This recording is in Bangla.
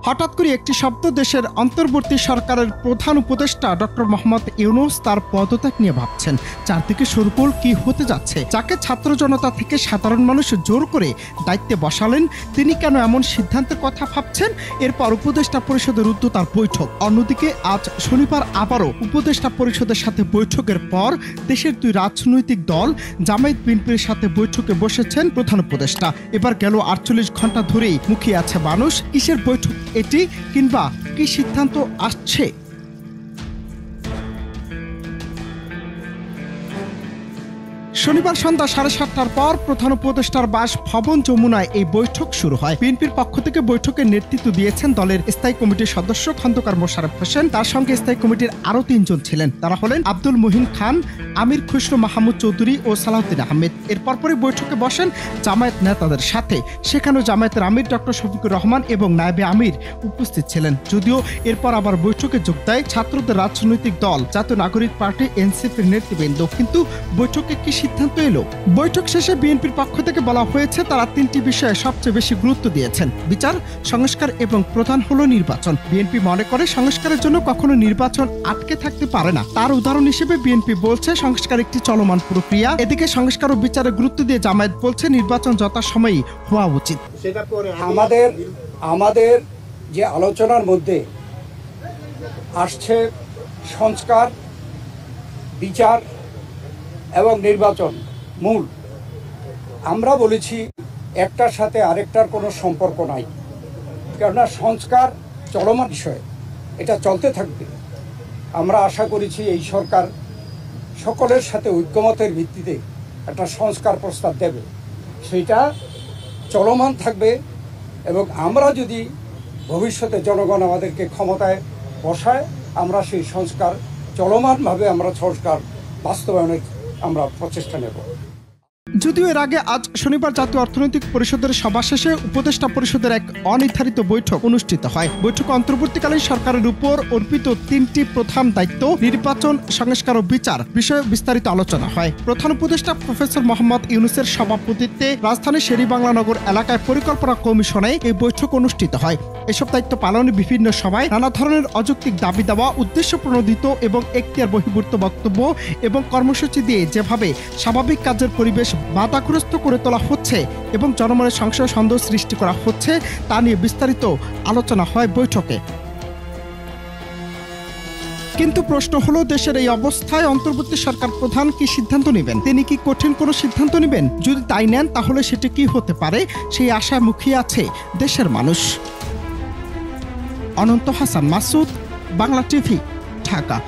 হঠাৎ করে একটি শব্দ দেশের অন্তর্বর্তী সরকারের প্রধান উপদেষ্টা ডক্টর মোহাম্মদ ইউনূস তার পদত্যাগ নিয়ে ভাবছেন। চারদিকে শোরগোল কি হতে যাচ্ছে? যাকে ছাত্র জনতা থেকে সাধারণ মানুষ জোর করে দায়িত্বে বসালেন, তিনি কেন এমন সিদ্ধান্তের কথা ভাবছেন? এরপর উপদেষ্টা পরিষদের উদ্যোক্তার বৈঠক। অন্যদিকে আজ শনিবার আবারও উপদেষ্টা পরিষদের সাথে বৈঠকের পর দেশের দুই রাজনৈতিক দল জামায়াত বিএনপির সাথে বৈঠকে বসেছেন প্রধান উপদেষ্টা। এবার গেল 48 ঘন্টা ধরেই মুখিয়ে আছে মানুষ। কিসের বৈঠক এটি, কিংবা কি সিদ্ধান্ত আসছে? শনিবার সন্ধ্যা 7:30টার পর প্রধান উপদেষ্টার বাসভবন যমুনায় এই বৈঠক শুরু হয়। বিএনপির পক্ষ থেকে বৈঠকের নেতৃত্ব দিয়েছেন দলের স্থায়ী কমিটির সদস্য খন্দকার মোশাররফ হোসেন। তার সঙ্গে স্থায়ী কমিটির আরও 3 জন ছিলেন। তারা হলেন আব্দুল মুহিন খান, আমির খুসরো মাহমুদ চৌধুরী ও সালাউদ্দিন আহমেদ। এর পরপরই বৈঠকে বসেন জামায়াত নেতাদের সাথে। সেখানেও জামায়াতের আমির ডক্টর শফিকুর রহমান এবং নায়েবে আমির উপস্থিত ছিলেন। যদিও এরপর আবার বৈঠকে যোগ দেয় ছাত্রদের রাজনৈতিক দল জাতীয় নাগরিক পার্টি এনসিপির নেতৃবৃন্দ। কিন্তু বৈঠকে কি সিদ্ধান্ত এলো? বৈঠক শেষে বিএনপির পক্ষ থেকে বলা হয়েছে তারা 3টি বিষয়ে সবচেয়ে বেশি গুরুত্ব দিয়েছেন: বিচার, সংস্কার এবং প্রধান হলো নির্বাচন। বিএনপি মনে করে সংস্কারের জন্য কখনো নির্বাচন আটকে থাকতে পারে না। তার উদাহরণ হিসেবে বিএনপি বলছে সংস্কার একটি চলমান প্রক্রিয়া। এদিকে সংস্কার ও বিচারে গুরুত্ব দিয়ে জামায়াত বলছে নির্বাচন যথাসময়েই হওয়া উচিত। আমাদের যে আলোচনার মধ্যে আসছে সংস্কার, বিচার এবং নির্বাচন মূল। আমরা বলেছি একটার সাথে আরেকটার কোনো সম্পর্ক নাই, কেননা সংস্কার চলমান বিষয়, এটা চলতে থাকবে। আমরা আশা করেছি এই সরকার সকলের সাথে ঐক্যমতের ভিত্তিতে একটা সংস্কার প্রস্তাব দেবে, সেটা চলমান থাকবে। এবং আমরা যদি ভবিষ্যতে জনগণ আমাদেরকে ক্ষমতায় বসায়, আমরা সেই সংস্কার চলমানভাবে আমরা সংস্কার বাস্তবায়নের আমরা প্রচেষ্টা নেব। যদিও এর আগে আজ শনিবার জাতীয় অর্থনৈতিক পরিষদের সভা শেষে উপদেষ্টা পরিষদের এক অনির্ধারিত বৈঠক অনুষ্ঠিত হয়। বৈঠকে অন্তর্বর্তীকালীন সরকারের উপর অর্পিত 3টি প্রধান দায়িত্ব নির্বাচন, সংস্কার ও বিচার বিষয়ে বিস্তারিত আলোচনা হয়। প্রধান উপদেষ্টা প্রফেসর মোহাম্মদ ইউনূসের সভাপতিত্বে রাজধানীর শেরেবাংলা এলাকায় পরিকল্পনা কমিশনে এই বৈঠক অনুষ্ঠিত হয়। এসব দায়িত্ব পালনে বিভিন্ন সভায় নানা ধরনের অযৌক্তিক দাবি দেওয়া, উদ্দেশ্য প্রণোদিত এবং এখতিয়ার বহির্ভূত বক্তব্য এবং কর্মসূচি দিয়ে যেভাবে স্বাভাবিক কাজের পরিবেশ বাধাগ্রস্ত করে তোলা হচ্ছে এবং জনমনে সংশয় সন্দেহ সৃষ্টি করা হচ্ছে, তা নিয়ে বিস্তারিত আলোচনা হয় বৈঠকে। কিন্তু প্রশ্ন হলো, দেশের এই অবস্থায় অন্তর্বর্তী সরকার প্রধান কি সিদ্ধান্ত নেবেন? তিনি কি কঠিন কোনো সিদ্ধান্ত নেবেন? যদি তাই নেন, তাহলে সেটি কি হতে পারে? সেই আশায় মুখিয়ে আছে দেশের মানুষ। অনন্ত হাসান মাসুদ, বাংলা টিভি, ঢাকা।